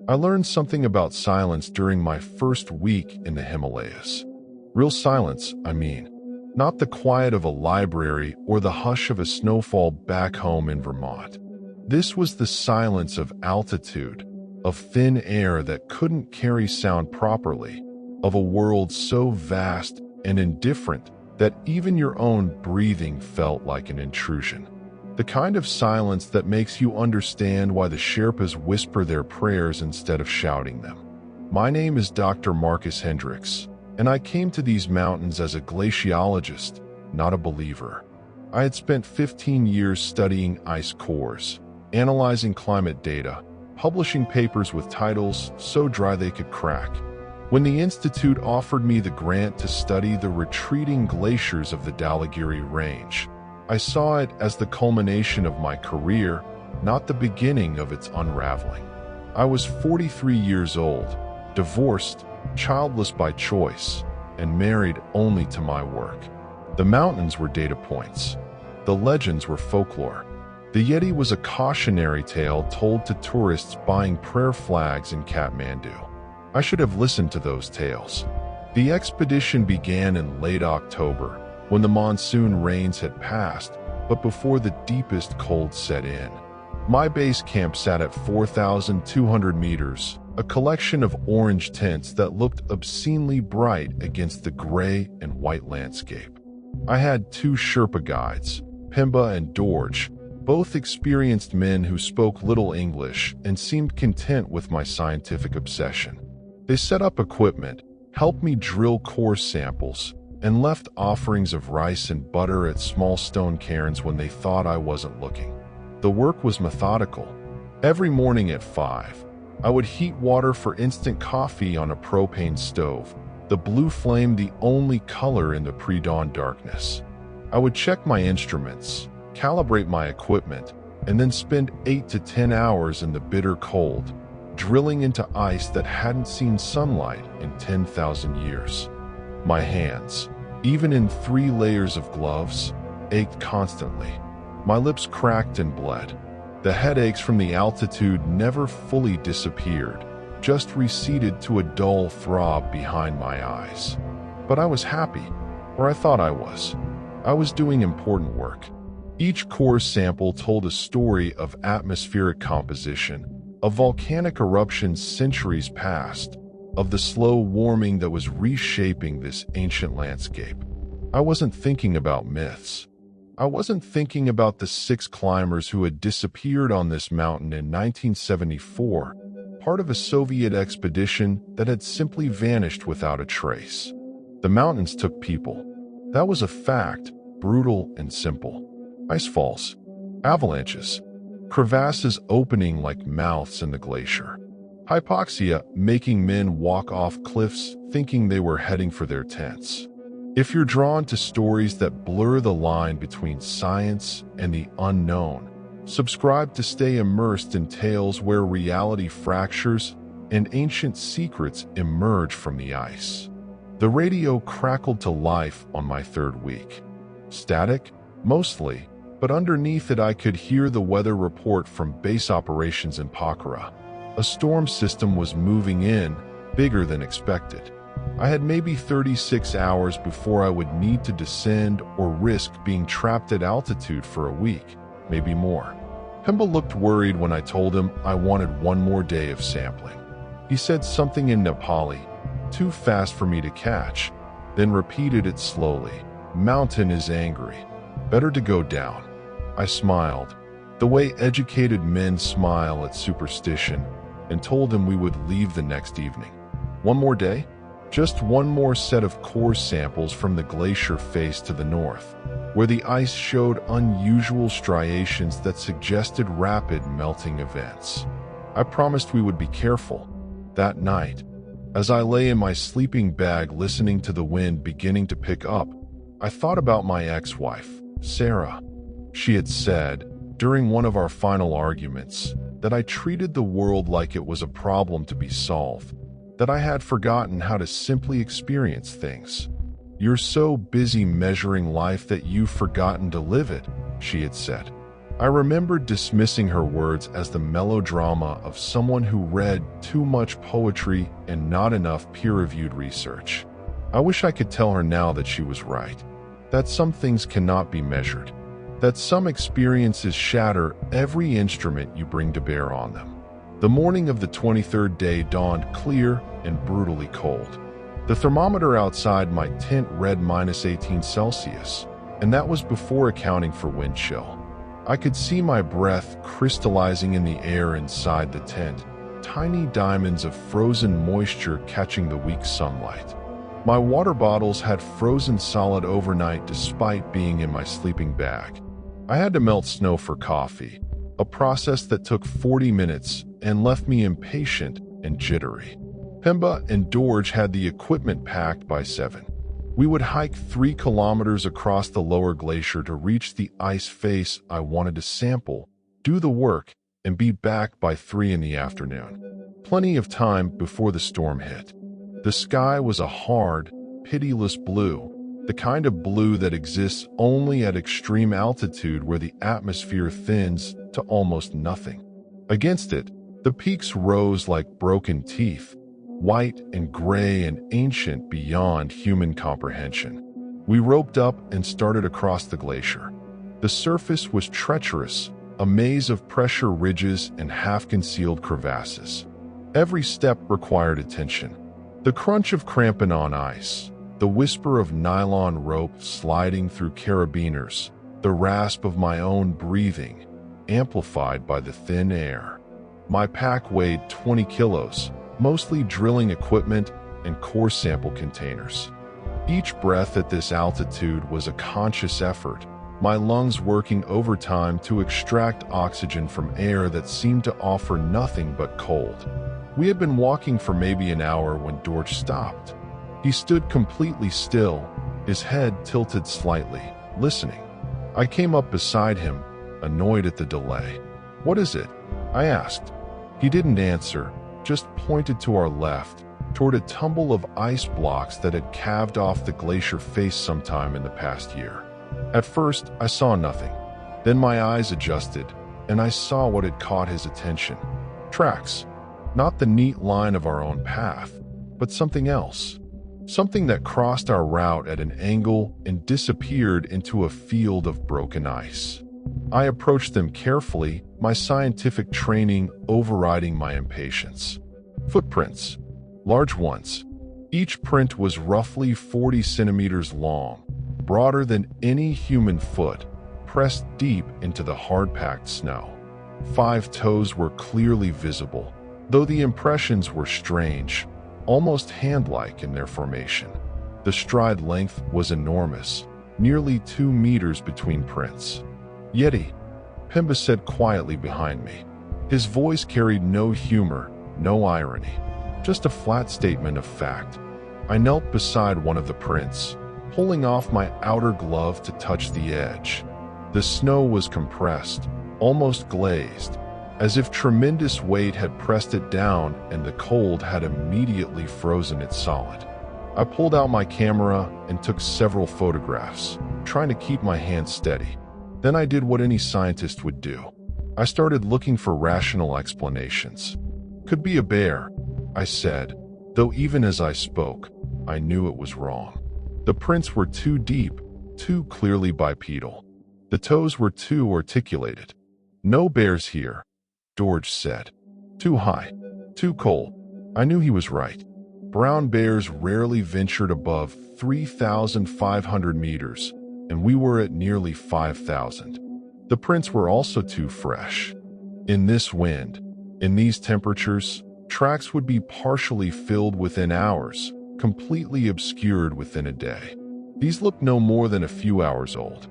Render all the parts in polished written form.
I learned something about silence during my first week in the Himalayas. Real silence, I mean. Not the quiet of a library or the hush of a snowfall back home in Vermont. This was the silence of altitude, of thin air that couldn't carry sound properly, of a world so vast and indifferent that even your own breathing felt like an intrusion. The kind of silence that makes you understand why the Sherpas whisper their prayers instead of shouting them. My name is Dr. Marcus Hendricks, and I came to these mountains as a glaciologist, not a believer. I had spent 15 years studying ice cores, analyzing climate data, publishing papers with titles so dry they could crack. When the Institute offered me the grant to study the retreating glaciers of the Dhaulagiri Range, I saw it as the culmination of my career, not the beginning of its unraveling. I was 43 years old, divorced, childless by choice, and married only to my work. The mountains were data points. The legends were folklore. The Yeti was a cautionary tale told to tourists buying prayer flags in Kathmandu. I should have listened to those tales. The expedition began in late October, when the monsoon rains had passed, but before the deepest cold set in. My base camp sat at 4,200 meters, a collection of orange tints that looked obscenely bright against the gray and white landscape. I had two Sherpa guides, Pimba and Dorj, both experienced men who spoke little English and seemed content with my scientific obsession. They set up equipment, helped me drill core samples, and left offerings of rice and butter at small stone cairns when they thought I wasn't looking. The work was methodical. Every morning at 5, I would heat water for instant coffee on a propane stove, the blue flame the only color in the pre-dawn darkness. I would check my instruments, calibrate my equipment, and then spend 8 to 10 hours in the bitter cold, drilling into ice that hadn't seen sunlight in 10,000 years. My hands, even in 3 layers of gloves, ached constantly. My lips cracked and bled. The headaches from the altitude never fully disappeared, just receded to a dull throb behind my eyes. But I was happy, or I thought I was. I was doing important work. Each core sample told a story of atmospheric composition, of volcanic eruptions centuries past, of the slow warming that was reshaping this ancient landscape. I wasn't thinking about myths. I wasn't thinking about the 6 climbers who had disappeared on this mountain in 1974, part of a Soviet expedition that had simply vanished without a trace. The mountains took people. That was a fact, brutal and simple. Icefalls, avalanches, crevasses opening like mouths in the glacier. Hypoxia making men walk off cliffs thinking they were heading for their tents. If you're drawn to stories that blur the line between science and the unknown, subscribe to stay immersed in tales where reality fractures and ancient secrets emerge from the ice. The radio crackled to life on my 3rd week. Static, mostly, but underneath it I could hear the weather report from base operations in Pokhara. A storm system was moving in, bigger than expected. I had maybe 36 hours before I would need to descend or risk being trapped at altitude for a week, maybe more. Pimba looked worried when I told him I wanted 1 more day of sampling. He said something in Nepali, too fast for me to catch, then repeated it slowly. "Mountain is angry. Better to go down." I smiled, the way educated men smile at superstition, and told him we would leave the next evening. 1 more day? Just 1 more set of core samples from the glacier face to the north, where the ice showed unusual striations that suggested rapid melting events. I promised we would be careful. That night, as I lay in my sleeping bag listening to the wind beginning to pick up, I thought about my ex-wife, Sarah. She had said, during one of our final arguments, that I treated the world like it was a problem to be solved, that I had forgotten how to simply experience things. "You're so busy measuring life that you've forgotten to live it," she had said. I remembered dismissing her words as the melodrama of someone who read too much poetry and not enough peer-reviewed research. I wish I could tell her now that she was right, that some things cannot be measured, that some experiences shatter every instrument you bring to bear on them. The morning of the 23rd day dawned clear and brutally cold. The thermometer outside my tent read -18 Celsius, and that was before accounting for wind chill. I could see my breath crystallizing in the air inside the tent, tiny diamonds of frozen moisture catching the weak sunlight. My water bottles had frozen solid overnight despite being in my sleeping bag. I had to melt snow for coffee, a process that took 40 minutes and left me impatient and jittery. Pemba and Dorj had the equipment packed by 7. We would hike 3 kilometers across the lower glacier to reach the ice face I wanted to sample, do the work, and be back by 3 in the afternoon. Plenty of time before the storm hit. The sky was a hard, pitiless blue, the kind of blue that exists only at extreme altitude where the atmosphere thins to almost nothing. Against it, the peaks rose like broken teeth, white and gray and ancient beyond human comprehension. We roped up and started across the glacier. The surface was treacherous, a maze of pressure ridges and half-concealed crevasses. Every step required attention. The crunch of crampon on ice, the whisper of nylon rope sliding through carabiners, the rasp of my own breathing, amplified by the thin air. My pack weighed 20 kilos, mostly drilling equipment and core sample containers. Each breath at this altitude was a conscious effort, my lungs working overtime to extract oxygen from air that seemed to offer nothing but cold. We had been walking for maybe an hour when Dorj stopped. He stood completely still, his head tilted slightly, listening. I came up beside him, annoyed at the delay. "What is it?" I asked. He didn't answer, just pointed to our left, toward a tumble of ice blocks that had calved off the glacier face sometime in the past year. At first, I saw nothing. Then my eyes adjusted, and I saw what had caught his attention. Tracks. Not the neat line of our own path, but something else. Something that crossed our route at an angle and disappeared into a field of broken ice. I approached them carefully, my scientific training overriding my impatience. Footprints. Large ones. Each print was roughly 40 centimeters long, broader than any human foot, pressed deep into the hard-packed snow. 5 toes were clearly visible, though the impressions were strange, almost hand-like in their formation. The stride length was enormous, nearly 2 meters between prints. "Yeti," Pemba said quietly behind me. His voice carried no humor, no irony, just a flat statement of fact. I knelt beside one of the prints, pulling off my outer glove to touch the edge. The snow was compressed, almost glazed, as if tremendous weight had pressed it down and the cold had immediately frozen it solid. I pulled out my camera and took several photographs, trying to keep my hand steady. Then I did what any scientist would do. I started looking for rational explanations. "Could be a bear," I said, though even as I spoke, I knew it was wrong. The prints were too deep, too clearly bipedal. The toes were too articulated. "No bears here," Dorj said. "Too high, too cold." I knew he was right. Brown bears rarely ventured above 3,500 meters, and we were at nearly 5,000. The prints were also too fresh. In this wind, in these temperatures, tracks would be partially filled within hours, completely obscured within a day. These looked no more than a few hours old.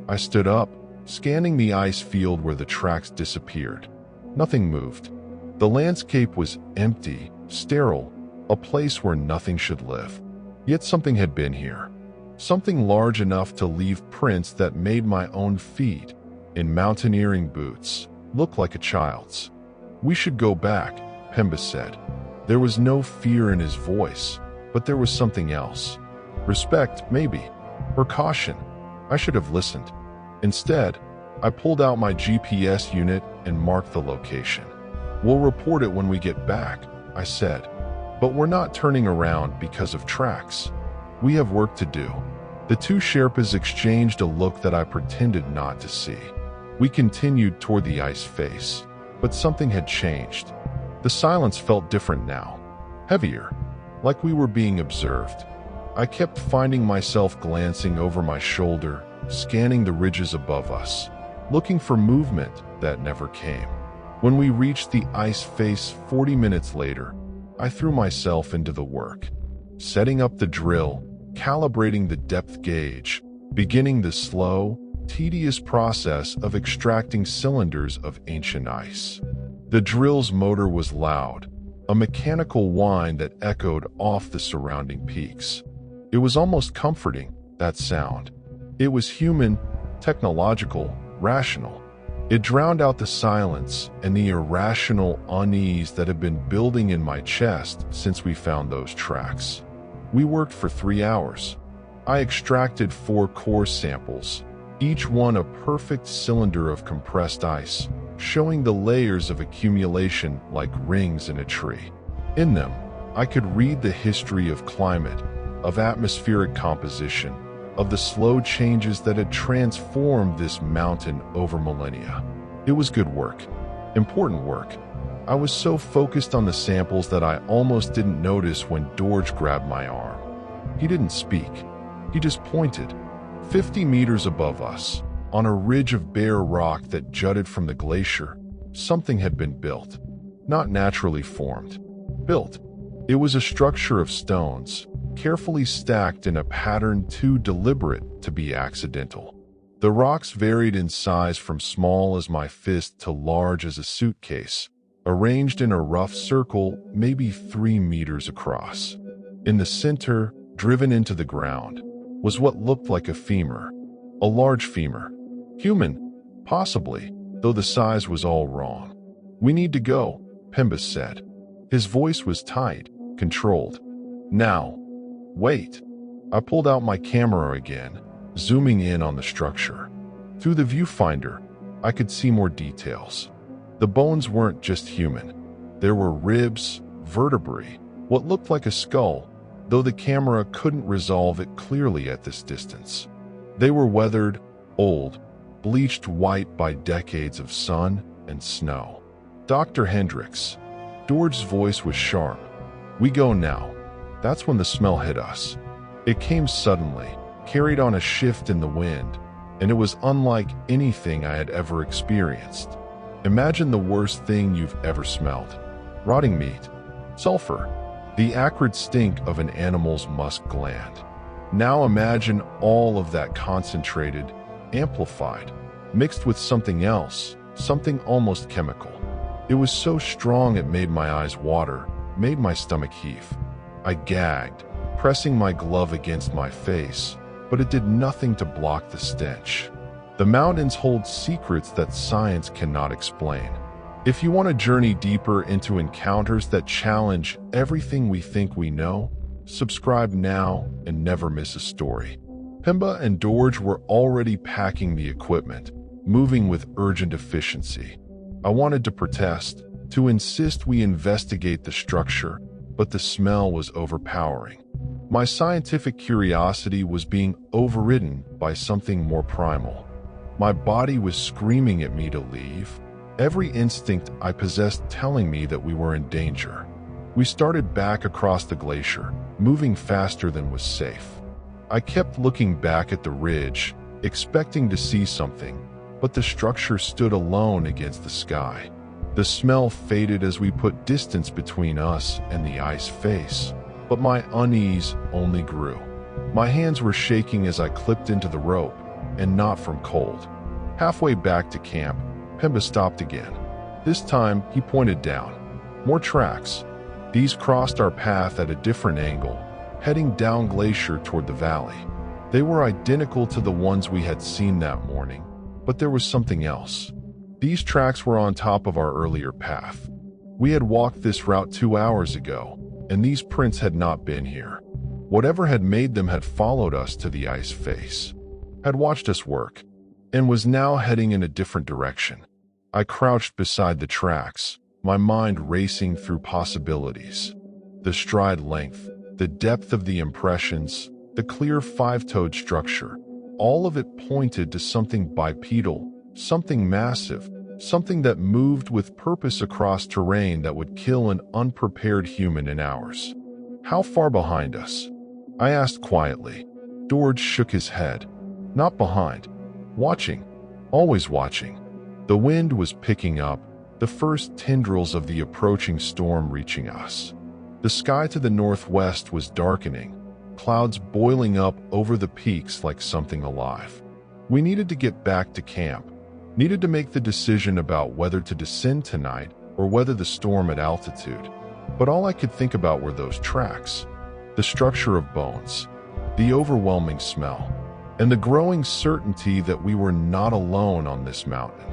I stood up, scanning the ice field where the tracks disappeared. Nothing moved. The landscape was empty, sterile, a place where nothing should live. Yet something had been here. Something large enough to leave prints that made my own feet, in mountaineering boots, look like a child's. "We should go back," Pemba said. There was no fear in his voice, but there was something else. Respect, maybe, or caution. I should have listened. Instead, I pulled out my GPS unit and marked the location. "We'll report it when we get back," I said. "But we're not turning around because of tracks. We have work to do." The two Sherpas exchanged a look that I pretended not to see. We continued toward the ice face, but something had changed. The silence felt different now, heavier, like we were being observed. I kept finding myself glancing over my shoulder, scanning the ridges above us, looking for movement that never came. When we reached the ice face 40 minutes later, I threw myself into the work, setting up the drill, calibrating the depth gauge, beginning the slow, tedious process of extracting cylinders of ancient ice. The drill's motor was loud, a mechanical whine that echoed off the surrounding peaks. It was almost comforting, that sound. It was human, technological, rational. It drowned out the silence and the irrational unease that had been building in my chest since we found those tracks. We worked for 3 hours. I extracted 4 core samples, each one a perfect cylinder of compressed ice, showing the layers of accumulation like rings in a tree. In them, I could read the history of climate, of atmospheric composition, of the slow changes that had transformed this mountain over millennia. It was good work, important work. I was so focused on the samples that I almost didn't notice when Dorj grabbed my arm. He didn't speak. He just pointed. 50 meters above us, on a ridge of bare rock that jutted from the glacier, something had been built. Not naturally formed. Built. It was a structure of stones, carefully stacked in a pattern too deliberate to be accidental. The rocks varied in size from small as my fist to large as a suitcase, arranged in a rough circle maybe 3 meters across. In the center, driven into the ground, was what looked like a femur. A large femur. Human, possibly, though the size was all wrong. "We need to go," Pemba said. His voice was tight, controlled. "Now. Wait." I pulled out my camera again, zooming in on the structure. Through the viewfinder, I could see more details. The bones weren't just human. There were ribs, vertebrae, what looked like a skull, though the camera couldn't resolve it clearly at this distance. They were weathered, old, bleached white by decades of sun and snow. "Dr. Hendricks." Dorj's voice was sharp. "We go now." That's when the smell hit us. It came suddenly, carried on a shift in the wind, and it was unlike anything I had ever experienced. Imagine the worst thing you've ever smelled. Rotting meat. Sulfur. The acrid stink of an animal's musk gland. Now imagine all of that concentrated, amplified, mixed with something else, something almost chemical. It was so strong it made my eyes water, made my stomach heave. I gagged, pressing my glove against my face, but it did nothing to block the stench. The mountains hold secrets that science cannot explain. If you want to journey deeper into encounters that challenge everything we think we know, subscribe now and never miss a story. Pemba and Dorj were already packing the equipment, moving with urgent efficiency. I wanted to protest, to insist we investigate the structure, but the smell was overpowering. My scientific curiosity was being overridden by something more primal. My body was screaming at me to leave, every instinct I possessed telling me that we were in danger. We started back across the glacier, moving faster than was safe. I kept looking back at the ridge, expecting to see something, but the structure stood alone against the sky. The smell faded as we put distance between us and the ice face, but my unease only grew. My hands were shaking as I clipped into the rope, and not from cold. Halfway back to camp, Pemba stopped again. This time, he pointed down. More tracks. These crossed our path at a different angle, heading down glacier toward the valley. They were identical to the ones we had seen that morning, but there was something else. These tracks were on top of our earlier path. We had walked this route 2 hours ago, and these prints had not been here. Whatever had made them had followed us to the ice face, had watched us work. and was now heading in a different direction. I crouched beside the tracks, my mind racing through possibilities. The stride length, the depth of the impressions, the clear five-toed structure, all of it pointed to something bipedal, something massive, something that moved with purpose across terrain that would kill an unprepared human in hours. How far behind us? I asked quietly. George shook his head. Not behind. Watching. Always watching. The wind was picking up, the first tendrils of the approaching storm reaching us. The sky to the northwest was darkening, clouds boiling up over the peaks like something alive. We needed to get back to camp, needed to make the decision about whether to descend tonight or weather the storm at altitude. But all I could think about were those tracks, the structure of bones, the overwhelming smell, and the growing certainty that we were not alone on this mountain.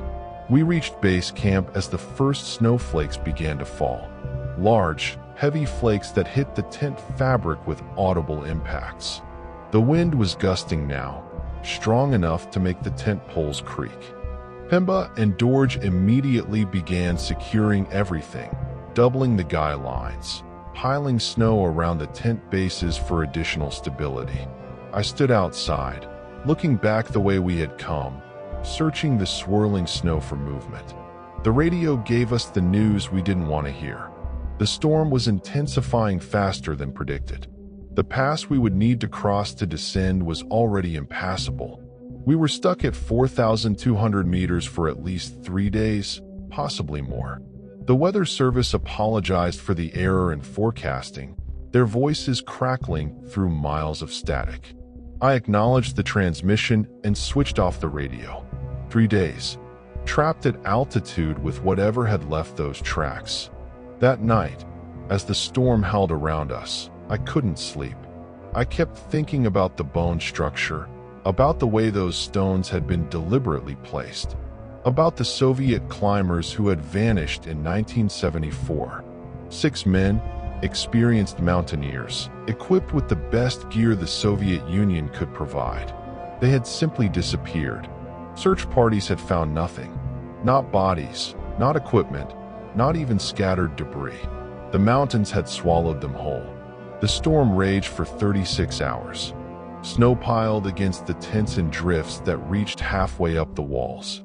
We reached base camp as the first snowflakes began to fall, large, heavy flakes that hit the tent fabric with audible impacts. The wind was gusting now, strong enough to make the tent poles creak. Pemba and George immediately began securing everything, doubling the guy lines, piling snow around the tent bases for additional stability. I stood outside, looking back the way we had come, searching the swirling snow for movement. The radio gave us the news we didn't want to hear. The storm was intensifying faster than predicted. The pass we would need to cross to descend was already impassable. We were stuck at 4,200 meters for at least 3 days, possibly more. The Weather Service apologized for the error in forecasting, their voices crackling through miles of static. I acknowledged the transmission and switched off the radio. 3 days, trapped at altitude with whatever had left those tracks. That night, as the storm howled around us, I couldn't sleep. I kept thinking about the bone structure, about the way those stones had been deliberately placed, about the Soviet climbers who had vanished in 1974. 6 men, experienced mountaineers, equipped with the best gear the Soviet Union could provide. They had simply disappeared. Search parties had found nothing. Not bodies, not equipment, not even scattered debris. The mountains had swallowed them whole. The storm raged for 36 hours. Snow piled against the tents in drifts that reached halfway up the walls.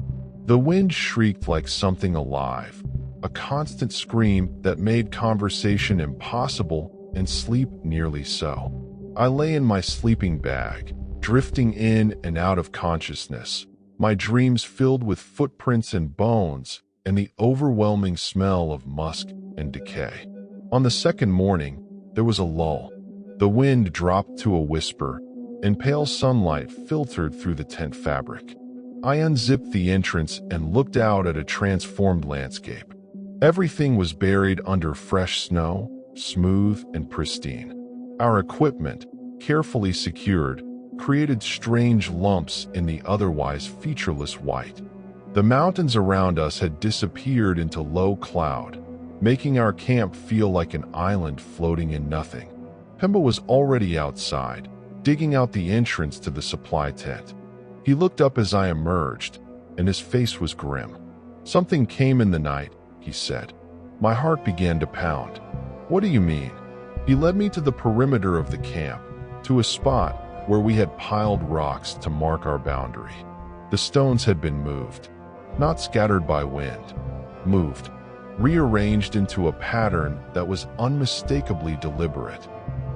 The wind shrieked like something alive, a constant scream that made conversation impossible and sleep nearly so. I lay in my sleeping bag, drifting in and out of consciousness, my dreams filled with footprints and bones and the overwhelming smell of musk and decay. On the second morning, there was a lull. The wind dropped to a whisper, and pale sunlight filtered through the tent fabric. I unzipped the entrance and looked out at a transformed landscape. Everything was buried under fresh snow, smooth and pristine. Our equipment, carefully secured, created strange lumps in the otherwise featureless white. The mountains around us had disappeared into low cloud, making our camp feel like an island floating in nothing. Pemba was already outside, digging out the entrance to the supply tent. He looked up as I emerged, and his face was grim. "Something came in the night," he said. My heart began to pound. "What do you mean?" He led me to the perimeter of the camp, to a spot where we had piled rocks to mark our boundary. The stones had been moved, not scattered by wind, moved, rearranged into a pattern that was unmistakably deliberate.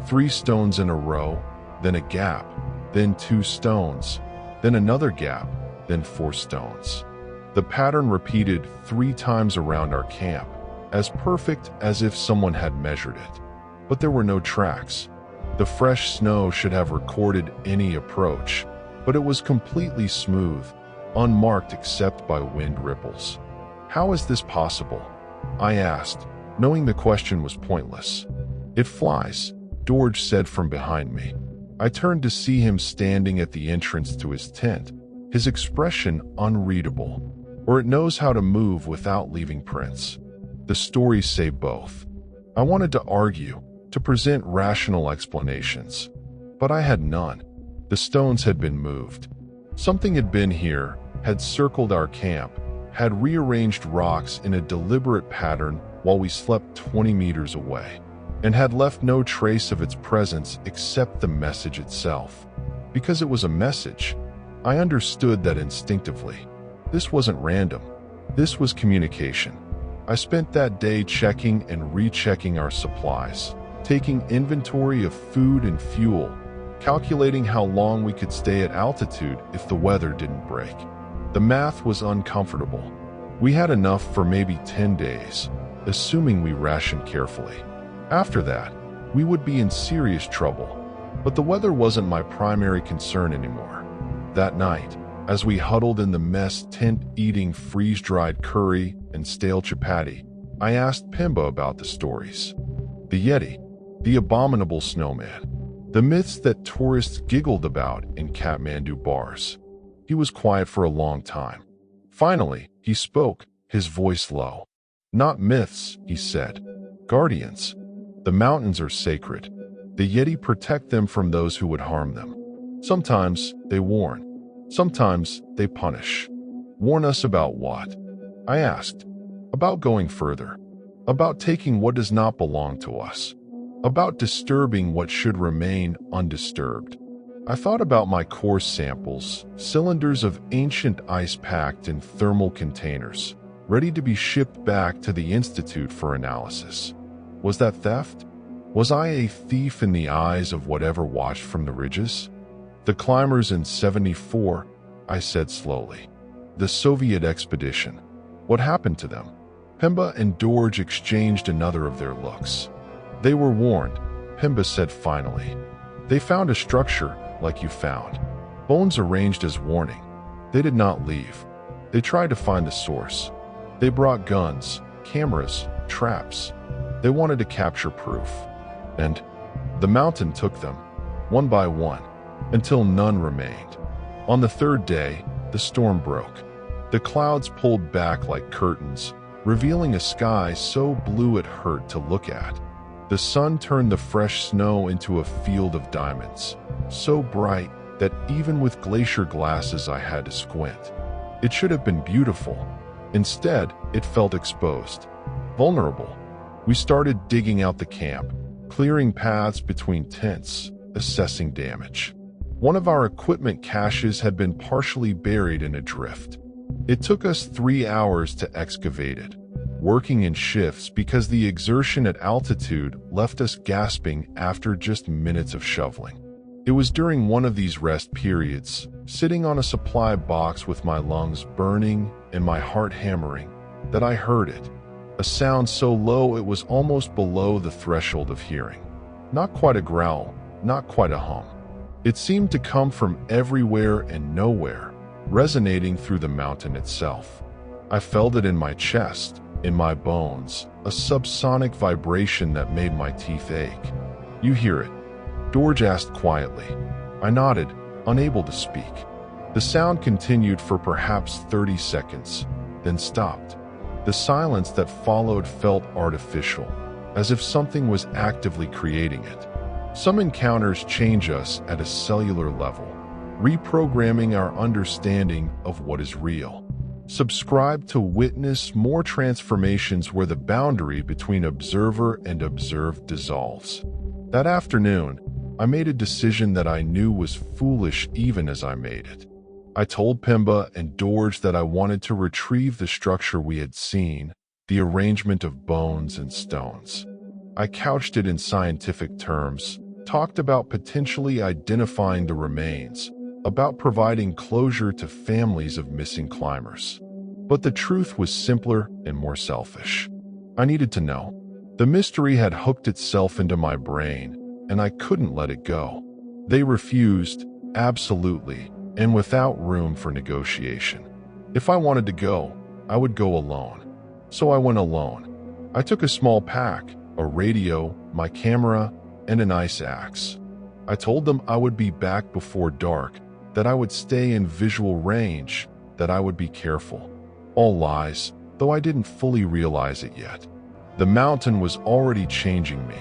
3 stones in a row, then a gap, then 2 stones, then another gap, then 4 stones. The pattern repeated 3 times around our camp, as perfect as if someone had measured it. But there were no tracks. The fresh snow should have recorded any approach, but it was completely smooth, unmarked except by wind ripples. "How is this possible?" I asked, knowing the question was pointless. "It flies," George said from behind me. I turned to see him standing at the entrance to his tent, his expression unreadable. Or it knows how to move without leaving prints. The stories say both. I wanted to argue, to present rational explanations, but I had none. The stones had been moved. Something had been here, had circled our camp, had rearranged rocks in a deliberate pattern while we slept 20 meters away, and had left no trace of its presence except the message itself. Because it was a message, I understood that instinctively. This wasn't random. This was communication. I spent that day checking and rechecking our supplies, taking inventory of food and fuel, calculating how long we could stay at altitude if the weather didn't break. The math was uncomfortable. We had enough for maybe 10 days, assuming we rationed carefully. After that, we would be in serious trouble. But the weather wasn't my primary concern anymore. That night, as we huddled in the mess tent eating freeze-dried curry and stale chapati, I asked Pimba about the stories. The Yeti, the Abominable Snowman, the myths that tourists giggled about in Kathmandu bars. He was quiet for a long time. Finally, he spoke, his voice low. "Not myths," he said. "Guardians. The mountains are sacred. The Yeti protect them from those who would harm them. Sometimes they warn. Sometimes they punish." "Warn us about what?" I asked. "About going further. About taking what does not belong to us. About disturbing what should remain undisturbed." I thought about my course samples, cylinders of ancient ice packed in thermal containers, ready to be shipped back to the Institute for analysis. Was that theft? Was I a thief in the eyes of whatever watched from the ridges? "The climbers in '74, I said slowly. "The Soviet expedition. What happened to them?" Pimba and Dorj exchanged another of their looks. "They were warned," Pimba said finally. "They found a structure like you found. Bones arranged as warning. They did not leave. They tried to find the source. They brought guns, cameras, traps. They wanted to capture proof. And the mountain took them, one by one, until none remained. On the third day, the storm broke. The clouds pulled back like curtains, revealing a sky so blue it hurt to look at. The sun turned the fresh snow into a field of diamonds, so bright that even with glacier glasses I had to squint. It should have been beautiful. Instead, it felt exposed, vulnerable. We started digging out the camp, clearing paths between tents, assessing damage. One of our equipment caches had been partially buried in a drift. It took us 3 hours to excavate it, working in shifts because the exertion at altitude left us gasping after just minutes of shoveling. It was during one of these rest periods, sitting on a supply box with my lungs burning and my heart hammering, that I heard it. A sound so low it was almost below the threshold of hearing. Not quite a growl, not quite a hum. It seemed to come from everywhere and nowhere, resonating through the mountain itself. I felt it in my chest, in my bones, a subsonic vibration that made my teeth ache. "You hear it?" Dorj asked quietly. I nodded, unable to speak. The sound continued for perhaps 30 seconds, then stopped. The silence that followed felt artificial, as if something was actively creating it. Some encounters change us at a cellular level, reprogramming our understanding of what is real. Subscribe to witness more transformations where the boundary between observer and observed dissolves. That afternoon, I made a decision that I knew was foolish even as I made it. I told Pimba and Dorj that I wanted to retrieve the structure we had seen, the arrangement of bones and stones. I couched it in scientific terms, talked about potentially identifying the remains, about providing closure to families of missing climbers. But the truth was simpler and more selfish. I needed to know. The mystery had hooked itself into my brain, and I couldn't let it go. They refused, absolutely, and without room for negotiation. If I wanted to go, I would go alone. So I went alone. I took a small pack, a radio, my camera, and an ice axe. I told them I would be back before dark, that I would stay in visual range, that I would be careful. All lies, though I didn't fully realize it yet. The mountain was already changing me,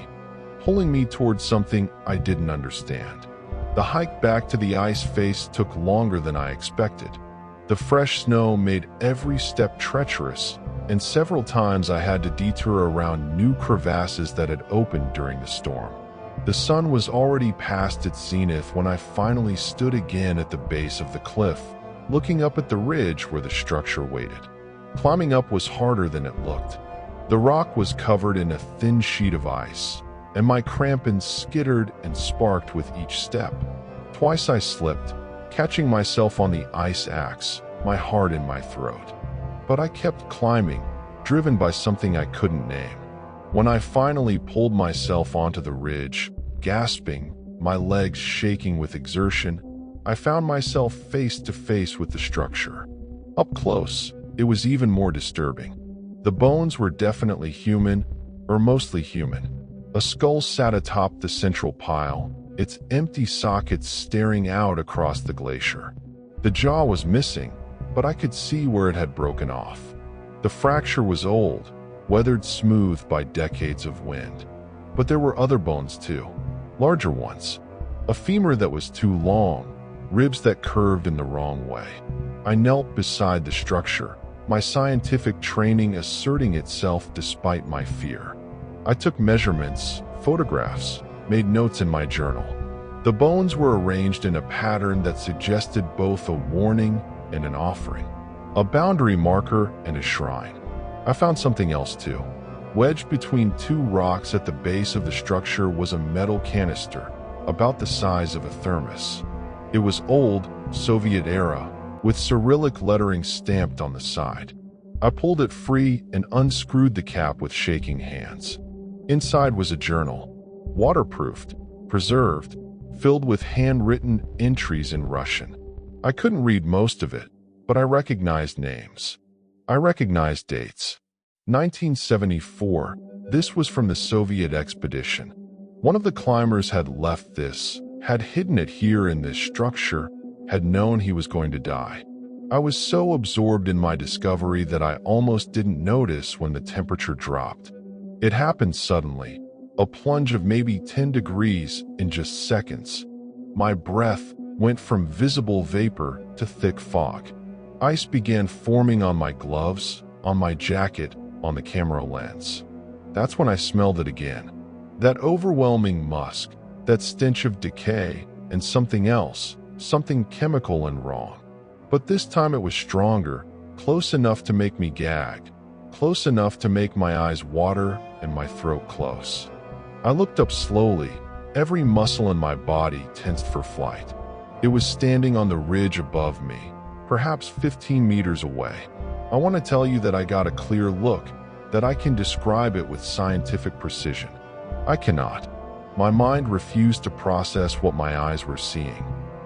pulling me towards something I didn't understand. The hike back to the ice face took longer than I expected. The fresh snow made every step treacherous, and several times I had to detour around new crevasses that had opened during the storm. The sun was already past its zenith when I finally stood again at the base of the cliff, looking up at the ridge where the structure waited. Climbing up was harder than it looked. The rock was covered in a thin sheet of ice, and my crampons skittered and sparked with each step. Twice I slipped, catching myself on the ice axe, my heart in my throat. But I kept climbing, driven by something I couldn't name. When I finally pulled myself onto the ridge, gasping, my legs shaking with exertion, I found myself face to face with the structure. Up close, it was even more disturbing. The bones were definitely human, or mostly human. A skull sat atop the central pile, its empty sockets staring out across the glacier. The jaw was missing, but I could see where it had broken off. The fracture was old, weathered smooth by decades of wind. But there were other bones too, larger ones. A femur that was too long, ribs that curved in the wrong way. I knelt beside the structure, my scientific training asserting itself despite my fear. I took measurements, photographs, made notes in my journal. The bones were arranged in a pattern that suggested both a warning and an offering, a boundary marker and a shrine. I found something else too. Wedged between two rocks at the base of the structure was a metal canister, about the size of a thermos. It was old, Soviet era, with Cyrillic lettering stamped on the side. I pulled it free and unscrewed the cap with shaking hands. Inside was a journal, waterproofed, preserved, filled with handwritten entries in Russian. I couldn't read most of it, but I recognized names. I recognized dates. 1974, this was from the Soviet expedition. One of the climbers had left this, had hidden it here in this structure, had known he was going to die. I was so absorbed in my discovery that I almost didn't notice when the temperature dropped. It happened suddenly, a plunge of maybe 10 degrees in just seconds. My breath went from visible vapor to thick fog. Ice began forming on my gloves, on my jacket, on the camera lens. That's when I smelled it again. That overwhelming musk, that stench of decay, and something else, something chemical and wrong. But this time it was stronger, close enough to make me gag, close enough to make my eyes water and my throat close. I looked up slowly, every muscle in my body tensed for flight. It was standing on the ridge above me, perhaps 15 meters away. I want to tell you that I got a clear look, that I can describe it with scientific precision. I cannot. My mind refused to process what my eyes were seeing.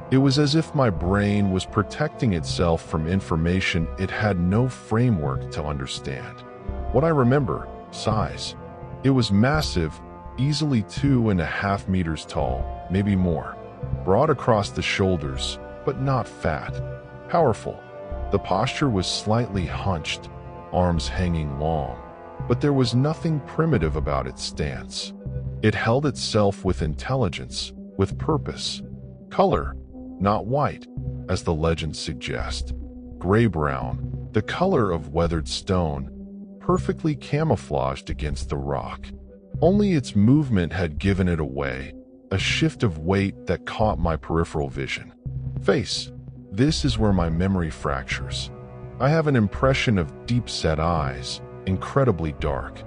It was as if my brain was protecting itself from information it had no framework to understand. What I remember, size. It was massive, easily 2.5 meters tall, maybe more. Broad across the shoulders, but not fat. Powerful. The posture was slightly hunched, arms hanging long, but there was nothing primitive about its stance. It held itself with intelligence, with purpose. Color, not white, as the legends suggest. Gray-brown, the color of weathered stone, perfectly camouflaged against the rock. Only its movement had given it away, a shift of weight that caught my peripheral vision. Face. This is where my memory fractures. I have an impression of deep-set eyes, incredibly dark,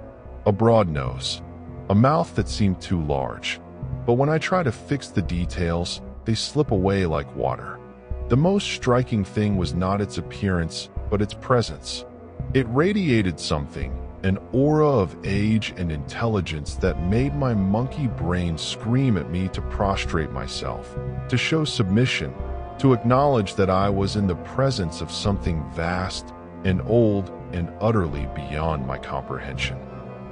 a broad nose, a mouth that seemed too large. But when I try to fix the details, they slip away like water. The most striking thing was not its appearance, but its presence. It radiated something, an aura of age and intelligence that made my monkey brain scream at me to prostrate myself, to show submission, to acknowledge that I was in the presence of something vast and old and utterly beyond my comprehension.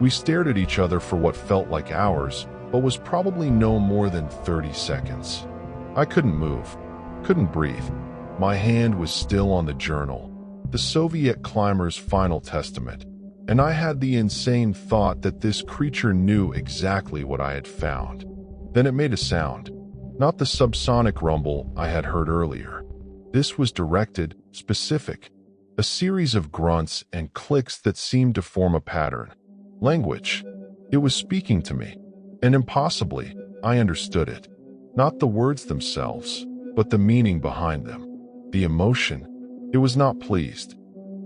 We stared at each other for what felt like hours, but was probably no more than 30 seconds. I couldn't move, couldn't breathe. My hand was still on the journal, the Soviet climber's final testament, and I had the insane thought that this creature knew exactly what I had found. Then it made a sound, not the subsonic rumble I had heard earlier. This was directed, specific, a series of grunts and clicks that seemed to form a pattern. Language. It was speaking to me, and impossibly, I understood it. Not the words themselves, but the meaning behind them. The emotion. It was not pleased.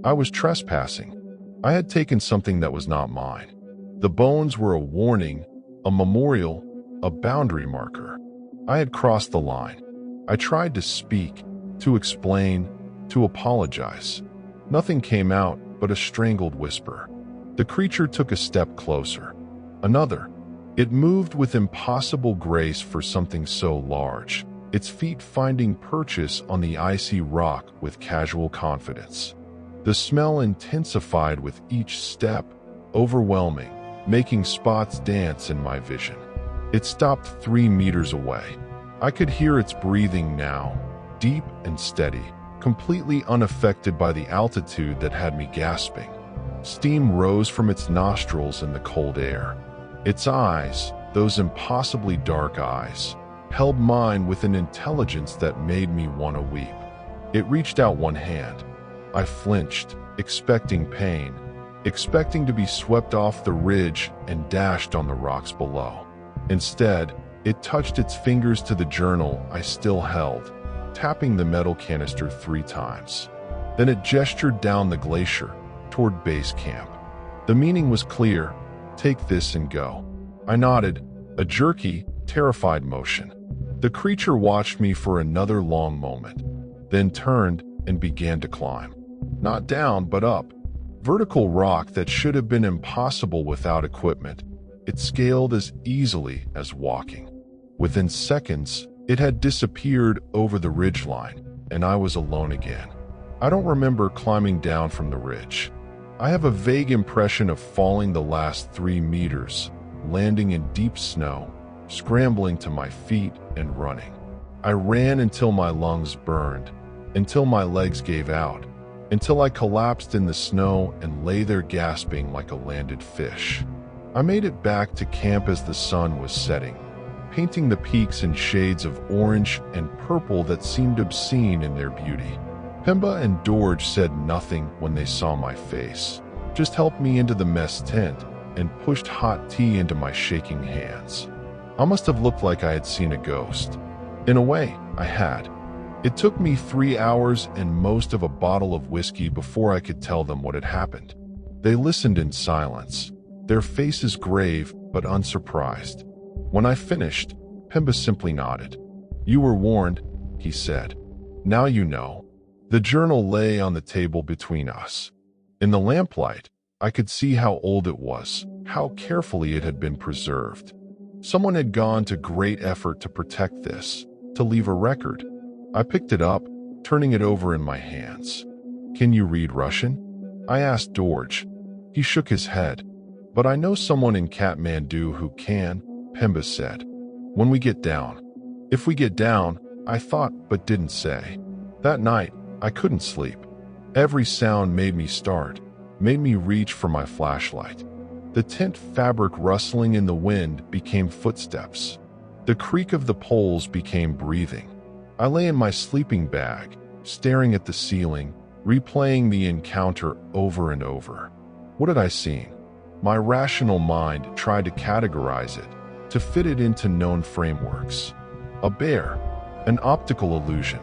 I was trespassing. I had taken something that was not mine. The bones were a warning, a memorial, a boundary marker. I had crossed the line. I tried to speak, to explain, to apologize. Nothing came out but a strangled whisper. The creature took a step closer. Another. It moved with impossible grace for something so large, its feet finding purchase on the icy rock with casual confidence. The smell intensified with each step, overwhelming, making spots dance in my vision. It stopped 3 meters away. I could hear its breathing now, deep and steady, completely unaffected by the altitude that had me gasping. Steam rose from its nostrils in the cold air. Its eyes, those impossibly dark eyes, held mine with an intelligence that made me want to weep. It reached out one hand. I flinched, expecting pain, expecting to be swept off the ridge and dashed on the rocks below. Instead, it touched its fingers to the journal I still held, tapping the metal canister 3 times. Then it gestured down the glacier, toward base camp. The meaning was clear. Take this and go. I nodded, a jerky, terrified motion. The creature watched me for another long moment, then turned and began to climb. Not down, but up. Vertical rock that should have been impossible without equipment. It scaled as easily as walking. Within seconds, it had disappeared over the ridgeline, and I was alone again. I don't remember climbing down from the ridge. I have a vague impression of falling the last 3 meters, landing in deep snow, scrambling to my feet and running. I ran until my lungs burned, until my legs gave out, until I collapsed in the snow and lay there gasping like a landed fish. I made it back to camp as the sun was setting, painting the peaks in shades of orange and purple that seemed obscene in their beauty. Pemba and Dorj said nothing when they saw my face, just helped me into the mess tent and pushed hot tea into my shaking hands. I must have looked like I had seen a ghost. In a way, I had. It took me 3 hours and most of a bottle of whiskey before I could tell them what had happened. They listened in silence, their faces grave but unsurprised. When I finished, Pemba simply nodded. "You were warned," he said. "Now you know." The journal lay on the table between us. In the lamplight, I could see how old it was, how carefully it had been preserved. Someone had gone to great effort to protect this, to leave a record. I picked it up, turning it over in my hands. "Can you read Russian?" I asked Dorj. He shook his head. "But I know someone in Kathmandu who can," Pemba said. "When we get down." If we get down, I thought but didn't say. That night, I couldn't sleep. Every sound made me start, made me reach for my flashlight. The tent fabric rustling in the wind became footsteps. The creak of the poles became breathing. I lay in my sleeping bag, staring at the ceiling, replaying the encounter over and over. What had I seen? My rational mind tried to categorize it, to fit it into known frameworks. A bear, an optical illusion,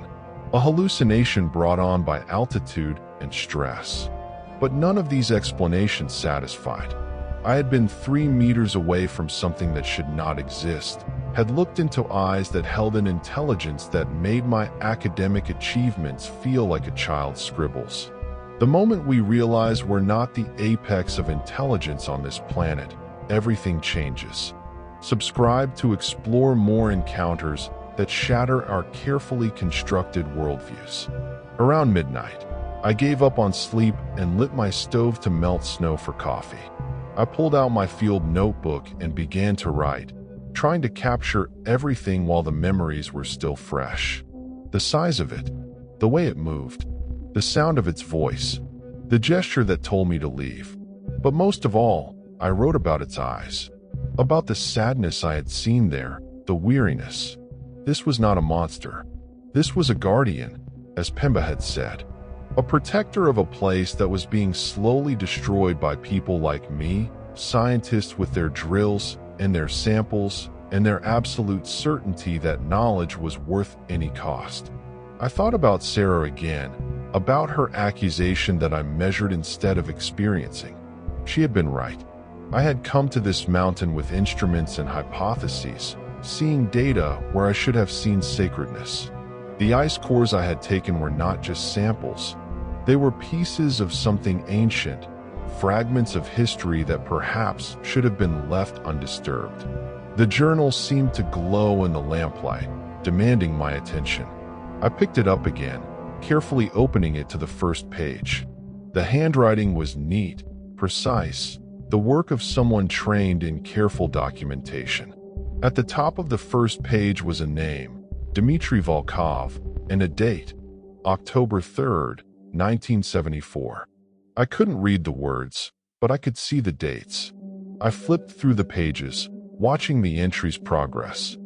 a hallucination brought on by altitude and stress. But none of these explanations satisfied. I had been 3 meters away from something that should not exist, had looked into eyes that held an intelligence that made my academic achievements feel like a child's scribbles. The moment we realize we're not the apex of intelligence on this planet, everything changes. Subscribe to explore more encounters that shatter our carefully constructed worldviews. Around midnight, I gave up on sleep and lit my stove to melt snow for coffee. I pulled out my field notebook and began to write, trying to capture everything while the memories were still fresh. The size of it, the way it moved, the sound of its voice, the gesture that told me to leave. But most of all, I wrote about its eyes, about the sadness I had seen there, the weariness. This was not a monster. This was a guardian, as Pemba had said. A protector of a place that was being slowly destroyed by people like me, scientists with their drills and their samples and their absolute certainty that knowledge was worth any cost. I thought about Sarah again, about her accusation that I measured instead of experiencing. She had been right. I had come to this mountain with instruments and hypotheses, seeing data where I should have seen sacredness. The ice cores I had taken were not just samples. They were pieces of something ancient, fragments of history that perhaps should have been left undisturbed. The journal seemed to glow in the lamplight, demanding my attention. I picked it up again, carefully opening it to the first page. The handwriting was neat, precise, the work of someone trained in careful documentation. At the top of the first page was a name, Dmitry Volkov, and a date, October 3rd, 1974. I couldn't read the words, but I could see the dates. I flipped through the pages, watching the entries progress.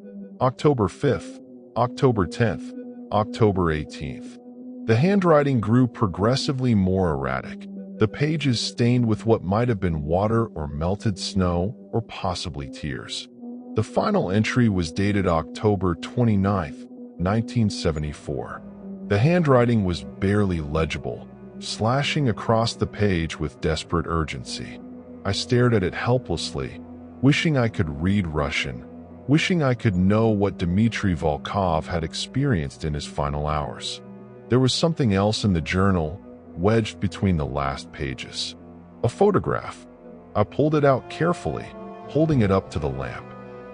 October 5th, October 10th, October 18th. The handwriting grew progressively more erratic, the pages stained with what might have been water or melted snow or possibly tears. The final entry was dated October 29th, 1974. The handwriting was barely legible, slashing across the page with desperate urgency. I stared at it helplessly, wishing I could read Russian, wishing I could know what Dmitry Volkov had experienced in his final hours. There was something else in the journal, wedged between the last pages. A photograph. I pulled it out carefully, holding it up to the lamp.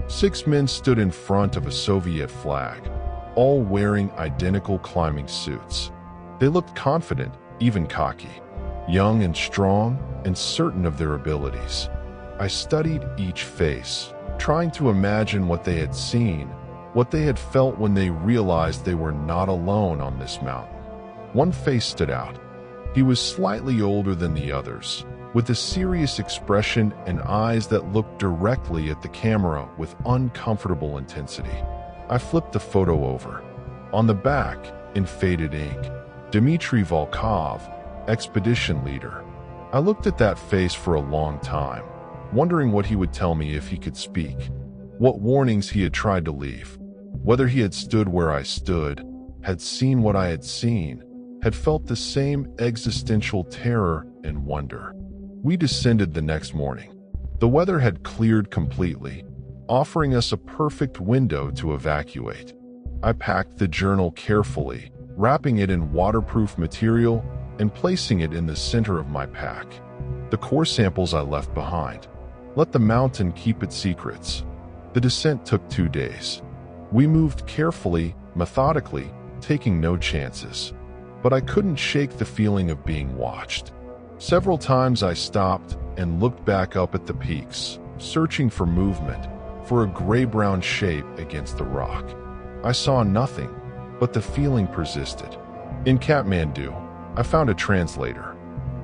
6 men stood in front of a Soviet flag, all wearing identical climbing suits. They looked confident, even cocky, young and strong and certain of their abilities. I studied each face, trying to imagine what they had seen, what they had felt when they realized they were not alone on this mountain. One face stood out. He was slightly older than the others, with a serious expression and eyes that looked directly at the camera with uncomfortable intensity. I flipped the photo over. On the back, in faded ink, Dmitry Volkov, expedition leader. I looked at that face for a long time, wondering what he would tell me if he could speak, what warnings he had tried to leave, whether he had stood where I stood, had seen what I had seen, had felt the same existential terror and wonder. We descended the next morning. The weather had cleared completely, offering us a perfect window to evacuate. I packed the journal carefully, wrapping it in waterproof material and placing it in the center of my pack. The core samples I left behind. Let the mountain keep its secrets. The descent took 2 days. We moved carefully, methodically, taking no chances. But I couldn't shake the feeling of being watched. Several times I stopped and looked back up at the peaks, searching for movement, for a gray-brown shape against the rock. I saw nothing, but the feeling persisted. In Kathmandu, I found a translator.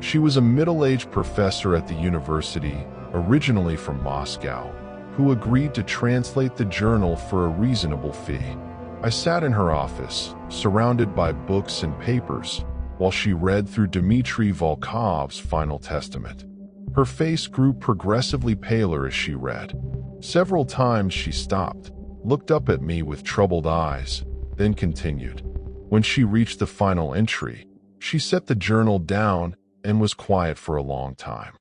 She was a middle-aged professor at the university, originally from Moscow, who agreed to translate the journal for a reasonable fee. I sat in her office, surrounded by books and papers, while she read through Dmitry Volkov's final testament. Her face grew progressively paler as she read. Several times she stopped, looked up at me with troubled eyes, then continued. When she reached the final entry, she set the journal down and was quiet for a long time.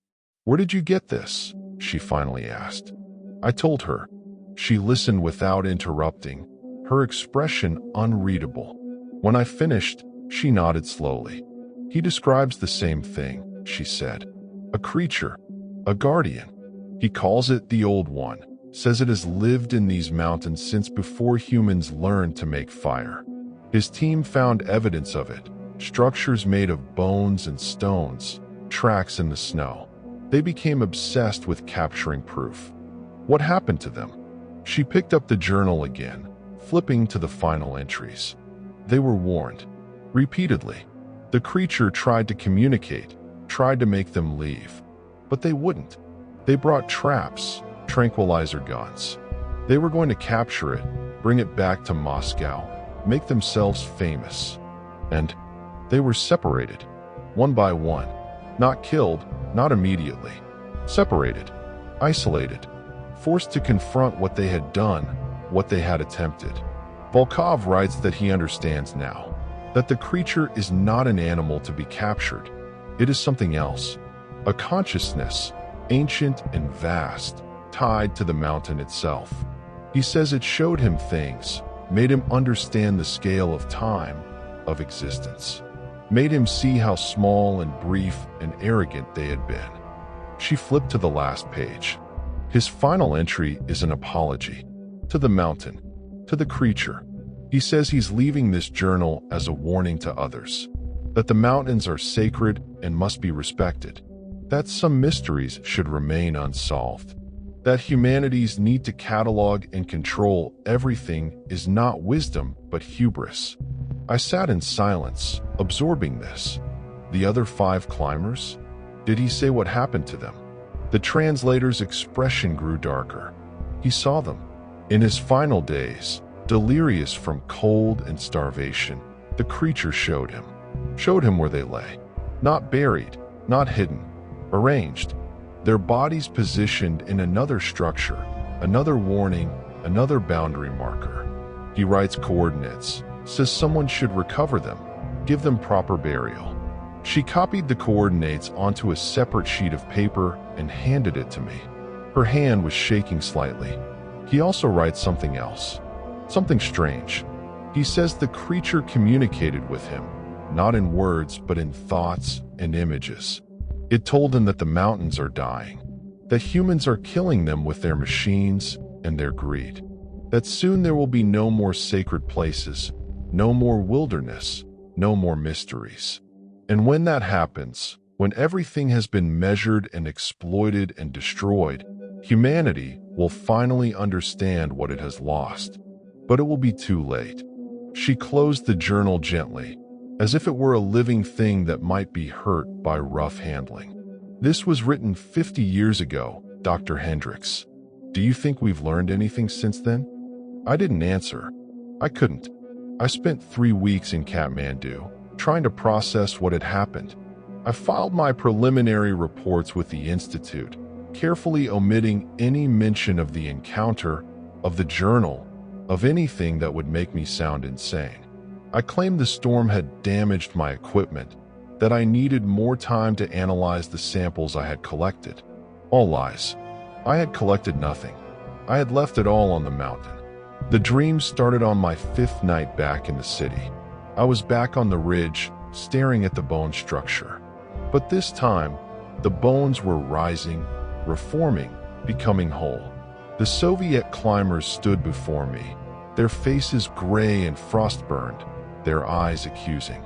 "Where did you get this?" she finally asked. I told her. She listened without interrupting, her expression unreadable. When I finished, she nodded slowly. "He describes the same thing," she said. "A creature, a guardian. He calls it the Old One, says it has lived in these mountains since before humans learned to make fire. His team found evidence of it, structures made of bones and stones, tracks in the snow. They became obsessed with capturing proof. What happened to them?" She picked up the journal again, flipping to the final entries. They were warned. Repeatedly. The creature tried to communicate, tried to make them leave. But they wouldn't. They brought traps, tranquilizer guns. They were going to capture it, bring it back to Moscow, make themselves famous. And They were separated, one by one, not killed, not immediately. Separated, isolated, forced to confront what they had done, what they had attempted. Volkov writes that he understands now, that the creature is not an animal to be captured. It is something else, a consciousness, ancient and vast, tied to the mountain itself. He says it showed him things, made him understand the scale of time, of existence, made him see how small and brief and arrogant they had been. She flipped to the last page. His final entry is an apology to the mountain, to the creature. He says he's leaving this journal as a warning to others, that the mountains are sacred and must be respected, that some mysteries should remain unsolved, that humanity's need to catalog and control everything is not wisdom but hubris. I sat in silence, absorbing this. The other 5 climbers? Did he say what happened to them? The translator's expression grew darker. He saw them. In his final days, delirious from cold and starvation, the creature showed him where they lay. Not buried, not hidden, arranged. Their bodies positioned in another structure, another warning, another boundary marker. He writes coordinates, says someone should recover them, give them proper burial. She copied the coordinates onto a separate sheet of paper and handed it to me. Her hand was shaking slightly. He also writes something else, something strange. He says the creature communicated with him, not in words but in thoughts and images. It told him that the mountains are dying, that humans are killing them with their machines and their greed, that soon there will be no more sacred places, no more wilderness, no more mysteries. And when that happens, when everything has been measured and exploited and destroyed, humanity will finally understand what it has lost. But it will be too late. She closed the journal gently, as if it were a living thing that might be hurt by rough handling. This was written 50 years ago, Dr. Hendricks. Do you think we've learned anything since then? I didn't answer. I couldn't. I spent 3 weeks in Kathmandu, trying to process what had happened. I filed my preliminary reports with the Institute, carefully omitting any mention of the encounter, of the journal, of anything that would make me sound insane. I claimed the storm had damaged my equipment, that I needed more time to analyze the samples I had collected. All lies. I had collected nothing. I had left it all on the mountain. The dream started on my 5th night back in the city. I was back on the ridge, staring at the bone structure. But this time, the bones were rising, reforming, becoming whole. The Soviet climbers stood before me, their faces gray and frost-burned, their eyes accusing.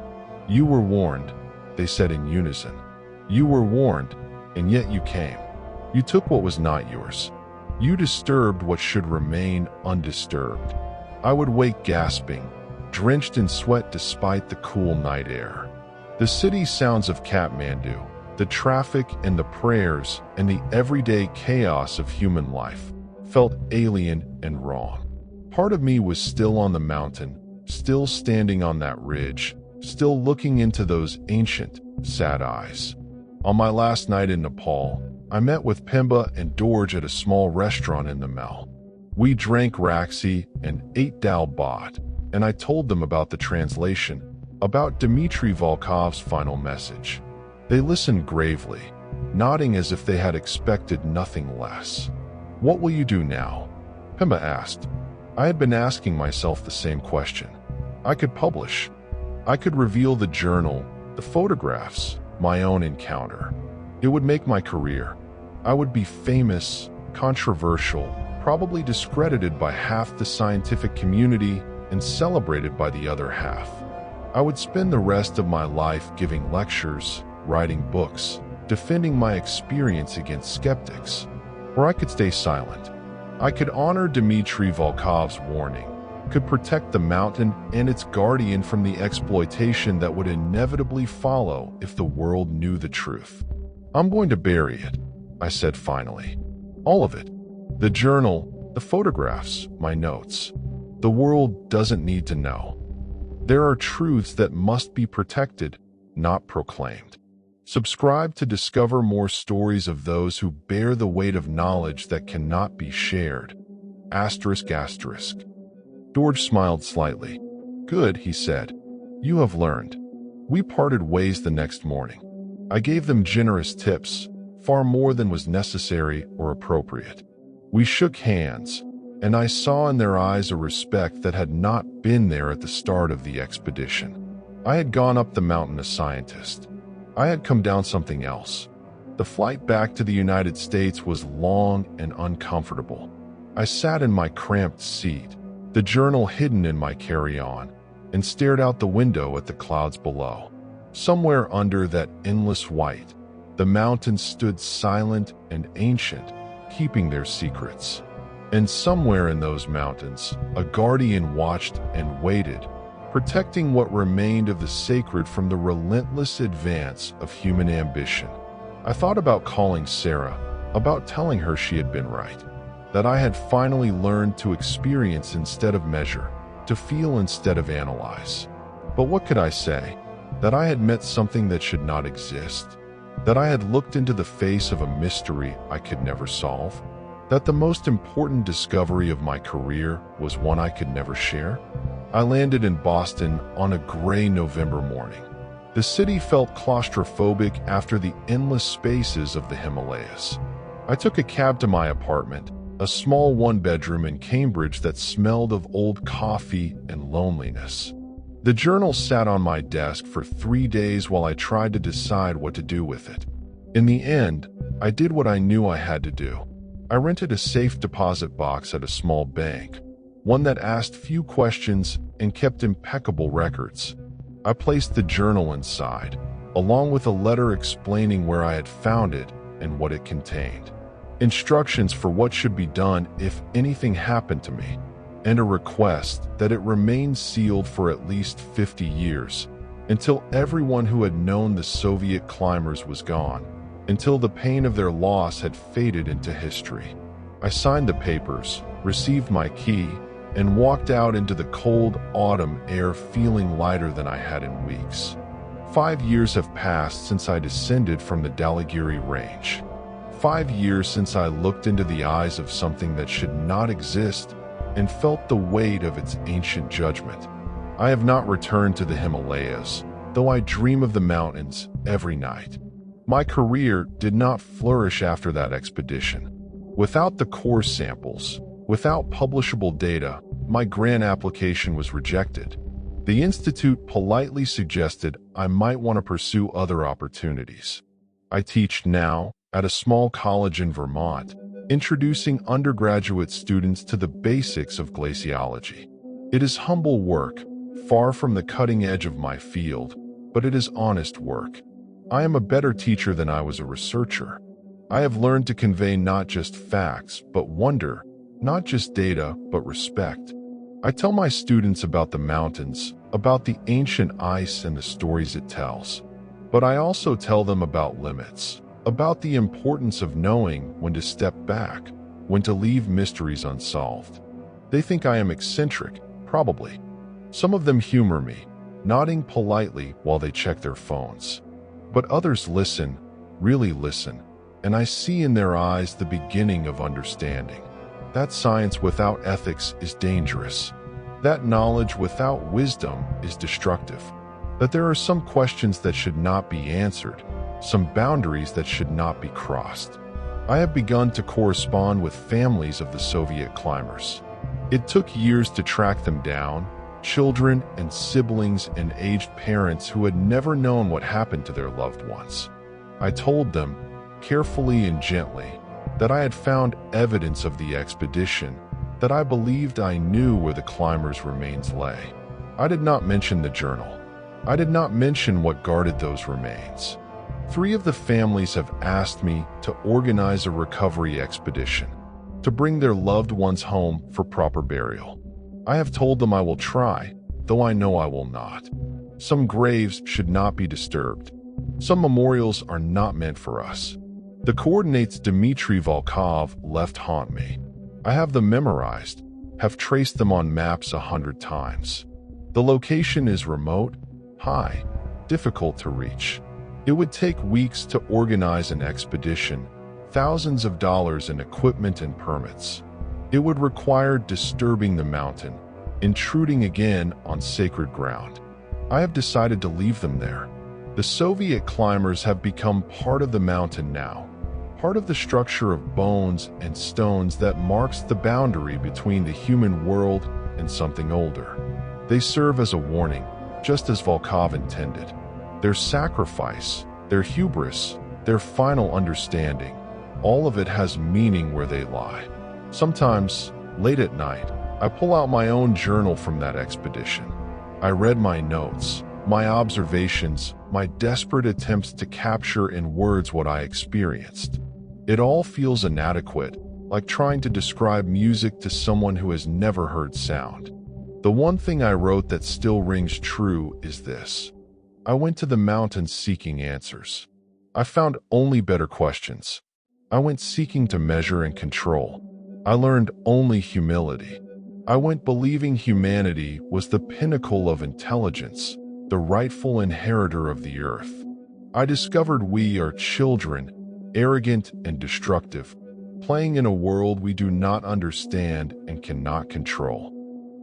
"You were warned," they said in unison. "You were warned, and yet you came. You took what was not yours. You disturbed what should remain undisturbed." I would wake gasping, drenched in sweat despite the cool night air. The city sounds of Kathmandu, the traffic and the prayers and the everyday chaos of human life, felt alien and wrong. Part of me was still on the mountain, still standing on that ridge, still looking into those ancient, sad eyes. On my last night in Nepal, I met with Pemba and Dorj at a small restaurant in the Mel. We drank Raxi and ate dal bhat, and I told them about the translation, about Dmitry Volkov's final message. They listened gravely, nodding as if they had expected nothing less. "What will you do now?" Pemba asked. I had been asking myself the same question. I could publish. I could reveal the journal, the photographs, my own encounter. It would make my career. I would be famous, controversial, probably discredited by half the scientific community and celebrated by the other half. I would spend the rest of my life giving lectures, writing books, defending my experience against skeptics. Or I could stay silent. I could honor Dmitry Volkov's warning, could protect the mountain and its guardian from the exploitation that would inevitably follow if the world knew the truth. "I'm going to bury it," I said finally. "All of it. The journal, the photographs, my notes. The world doesn't need to know." There are truths that must be protected, not proclaimed. Subscribe to discover more stories of those who bear the weight of knowledge that cannot be shared. Asterisk asterisk. George smiled slightly. Good, he said. You have learned. We parted ways the next morning. I gave them generous tips, far more than was necessary or appropriate. We shook hands, and I saw in their eyes a respect that had not been there at the start of the expedition. I had gone up the mountain a scientist. I had come down something else. The flight back to the United States was long and uncomfortable. I sat in my cramped seat, the journal hidden in my carry-on, and stared out the window at the clouds below. Somewhere under that endless white, the mountains stood silent and ancient, keeping their secrets. And somewhere in those mountains, a guardian watched and waited, protecting what remained of the sacred from the relentless advance of human ambition. I thought about calling Sarah, about telling her she had been right, that I had finally learned to experience instead of measure, to feel instead of analyze. But what could I say? That I had met something that should not exist? That I had looked into the face of a mystery I could never solve? That the most important discovery of my career was one I could never share? I landed in Boston on a gray November morning. The city felt claustrophobic after the endless spaces of the Himalayas. I took a cab to my apartment, a small one-bedroom in Cambridge that smelled of old coffee and loneliness. The journal sat on my desk for 3 days while I tried to decide what to do with it. In the end, I did what I knew I had to do. I rented a safe deposit box at a small bank, one that asked few questions and kept impeccable records. I placed the journal inside, along with a letter explaining where I had found it and what it contained. Instructions for what should be done if anything happened to me, and a request that it remain sealed for at least 50 years, until everyone who had known the Soviet climbers was gone, until the pain of their loss had faded into history. I signed the papers, received my key, and walked out into the cold autumn air feeling lighter than I had in weeks. 5 years have passed since I descended from the Dhaulagiri range. 5 years since I looked into the eyes of something that should not exist and felt the weight of its ancient judgment. I have not returned to the Himalayas, though I dream of the mountains every night. My career did not flourish after that expedition. Without the core samples, without publishable data, my grant application was rejected. The Institute politely suggested I might want to pursue other opportunities. I teach now at a small college in Vermont, introducing undergraduate students to the basics of glaciology. It is humble work, far from the cutting edge of my field, but it is honest work. I am a better teacher than I was a researcher. I have learned to convey not just facts, but wonder, not just data, but respect. I tell my students about the mountains, about the ancient ice and the stories it tells. But I also tell them about limits, about the importance of knowing when to step back, when to leave mysteries unsolved. They think I am eccentric, probably. Some of them humor me, nodding politely while they check their phones. But others listen, really listen, and I see in their eyes the beginning of understanding. That science without ethics is dangerous. That knowledge without wisdom is destructive. That there are some questions that should not be answered, some boundaries that should not be crossed. I have begun to correspond with families of the Soviet climbers. It took years to track them down, children and siblings and aged parents who had never known what happened to their loved ones. I told them, carefully and gently, that I had found evidence of the expedition, that I believed I knew where the climbers' remains lay. I did not mention the journal. I did not mention what guarded those remains. 3 of the families have asked me to organize a recovery expedition, to bring their loved ones home for proper burial. I have told them I will try, though I know I will not. Some graves should not be disturbed. Some memorials are not meant for us. The coordinates Dmitry Volkov left haunt me. I have them memorized, have traced them on maps 100 times. The location is remote, high, difficult to reach. It would take weeks to organize an expedition, thousands of dollars in equipment and permits. It would require disturbing the mountain, intruding again on sacred ground. I have decided to leave them there. The Soviet climbers have become part of the mountain now, part of the structure of bones and stones that marks the boundary between the human world and something older. They serve as a warning, just as Volkov intended. Their sacrifice, their hubris, their final understanding, all of it has meaning where they lie. Sometimes, late at night, I pull out my own journal from that expedition. I read my notes, my observations, my desperate attempts to capture in words what I experienced. It all feels inadequate, like trying to describe music to someone who has never heard sound. The one thing I wrote that still rings true is this. I went to the mountains seeking answers. I found only better questions. I went seeking to measure and control. I learned only humility. I went believing humanity was the pinnacle of intelligence, the rightful inheritor of the earth. I discovered we are children, arrogant and destructive, playing in a world we do not understand and cannot control.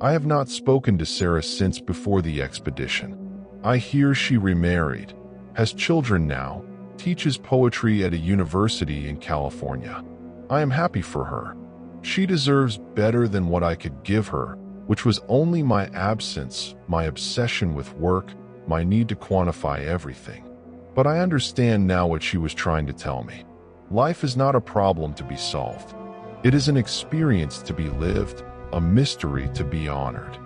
I have not spoken to Sarah since before the expedition. I hear she remarried, has children now, teaches poetry at a university in California. I am happy for her. She deserves better than what I could give her, which was only my absence, my obsession with work, my need to quantify everything. But I understand now what she was trying to tell me. Life is not a problem to be solved. It is an experience to be lived, a mystery to be honored.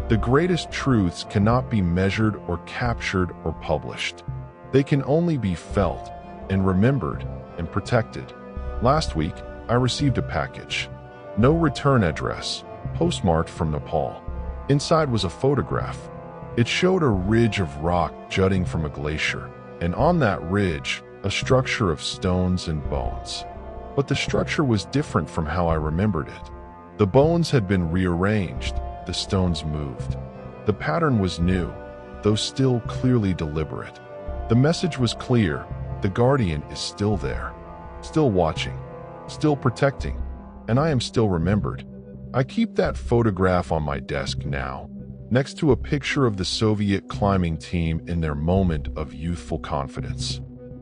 The greatest truths cannot be measured or captured or published. They can only be felt and remembered and protected. Last week, I received a package. No return address, postmarked from Nepal. Inside was a photograph. It showed a ridge of rock jutting from a glacier, and on that ridge, a structure of stones and bones. But the structure was different from how I remembered it. The bones had been rearranged, the stones moved. The pattern was new, though still clearly deliberate. The message was clear: the guardian is still there, still watching, still protecting, and I am still remembered. I keep that photograph on my desk now, next to a picture of the Soviet climbing team in their moment of youthful confidence.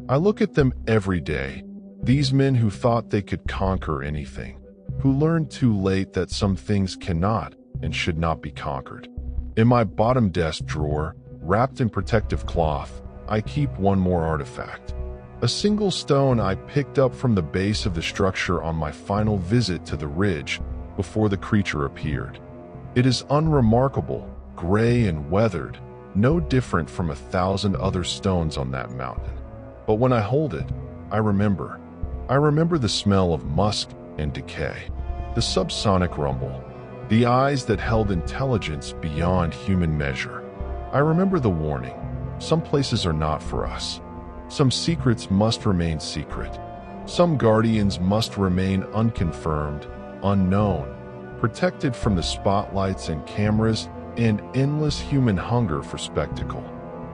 I look at them every day, these men who thought they could conquer anything, who learned too late that some things cannot and should not be conquered. In my bottom desk drawer, wrapped in protective cloth, I keep one more artifact. A single stone I picked up from the base of the structure on my final visit to the ridge before the creature appeared. It is unremarkable, gray and weathered, no different from 1,000 other stones on that mountain. But when I hold it, I remember. I remember the smell of musk and decay, the subsonic rumble, the eyes that held intelligence beyond human measure. I remember the warning: some places are not for us. Some secrets must remain secret. Some guardians must remain unconfirmed, unknown, protected from the spotlights and cameras and endless human hunger for spectacle.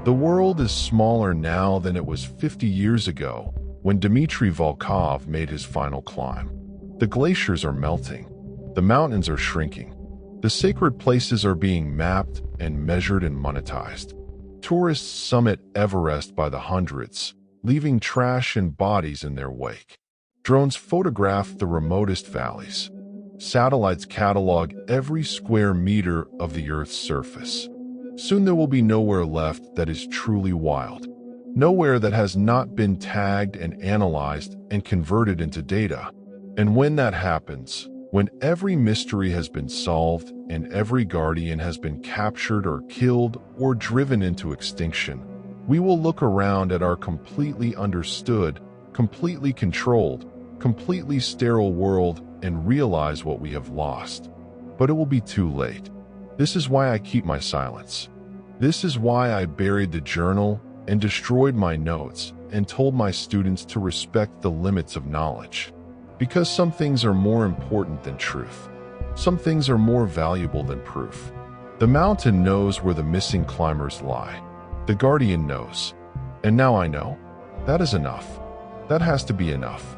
The world is smaller now than it was 50 years ago when Dmitry Volkov made his final climb. The glaciers are melting. The mountains are shrinking. The sacred places are being mapped and measured and monetized. Tourists summit Everest by the hundreds, leaving trash and bodies in their wake. Drones photograph the remotest valleys. Satellites catalog every square meter of the Earth's surface. Soon there will be nowhere left that is truly wild. Nowhere that has not been tagged and analyzed and converted into data. And when that happens, when every mystery has been solved and every guardian has been captured or killed or driven into extinction, we will look around at our completely understood, completely controlled, completely sterile world and realize what we have lost. But it will be too late. This is why I keep my silence. This is why I buried the journal and destroyed my notes and told my students to respect the limits of knowledge. Because some things are more important than truth. Some things are more valuable than proof. The mountain knows where the missing climbers lie. The guardian knows. And now I know. That is enough. That has to be enough.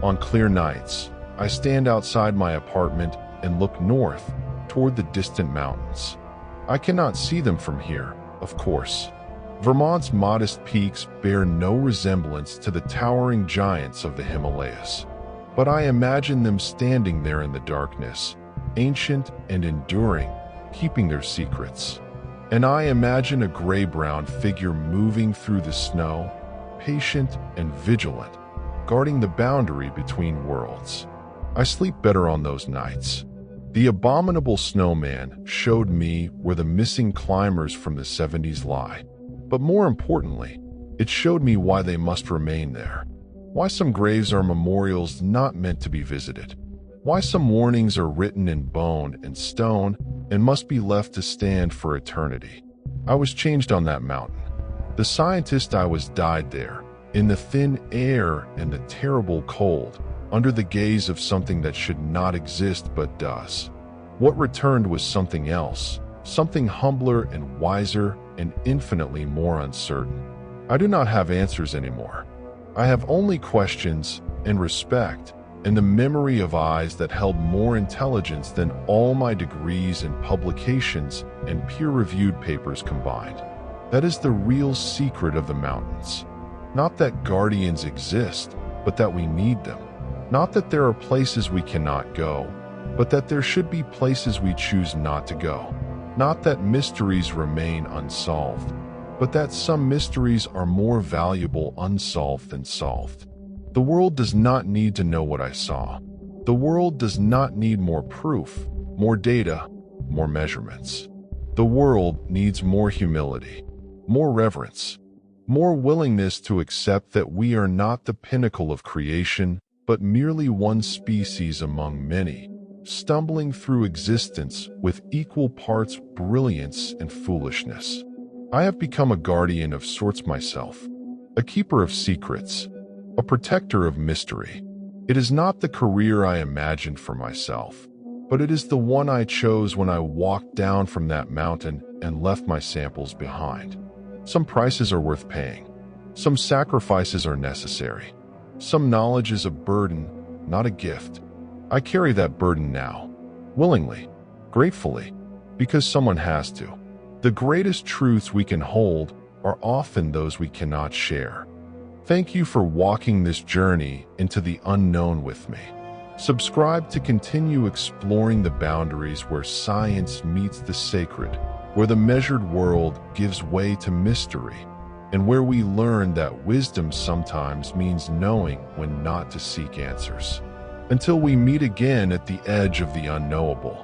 On clear nights, I stand outside my apartment and look north toward the distant mountains. I cannot see them from here, of course. Vermont's modest peaks bear no resemblance to the towering giants of the Himalayas. But I imagine them standing there in the darkness, ancient and enduring, keeping their secrets. And I imagine a gray-brown figure moving through the snow, patient and vigilant, guarding the boundary between worlds. I sleep better on those nights. The Abominable Snowman showed me where the missing climbers from the 70s lie. But more importantly, it showed me why they must remain there. Why some graves are memorials not meant to be visited. Why some warnings are written in bone and stone and must be left to stand for eternity. I was changed on that mountain. The scientist I was died there, in the thin air and the terrible cold, under the gaze of something that should not exist but does. What returned was something else, something humbler and wiser and infinitely more uncertain. I do not have answers anymore. I have only questions and respect and the memory of eyes that held more intelligence than all my degrees and publications and peer-reviewed papers combined. That is the real secret of the mountains. Not that guardians exist, but that we need them. Not that there are places we cannot go, but that there should be places we choose not to go. Not that mysteries remain unsolved, but that some mysteries are more valuable unsolved than solved. The world does not need to know what I saw. The world does not need more proof, more data, more measurements. The world needs more humility, more reverence, more willingness to accept that we are not the pinnacle of creation, but merely one species among many, stumbling through existence with equal parts brilliance and foolishness. I have become a guardian of sorts myself, a keeper of secrets, a protector of mystery. It is not the career I imagined for myself, but it is the one I chose when I walked down from that mountain and left my samples behind. Some prices are worth paying. Some sacrifices are necessary. Some knowledge is a burden, not a gift. I carry that burden now, willingly, gratefully, because someone has to. The greatest truths we can hold are often those we cannot share. Thank you for walking this journey into the unknown with me. Subscribe to continue exploring the boundaries where science meets the sacred, where the measured world gives way to mystery, and where we learn that wisdom sometimes means knowing when not to seek answers. Until we meet again at the edge of the unknowable.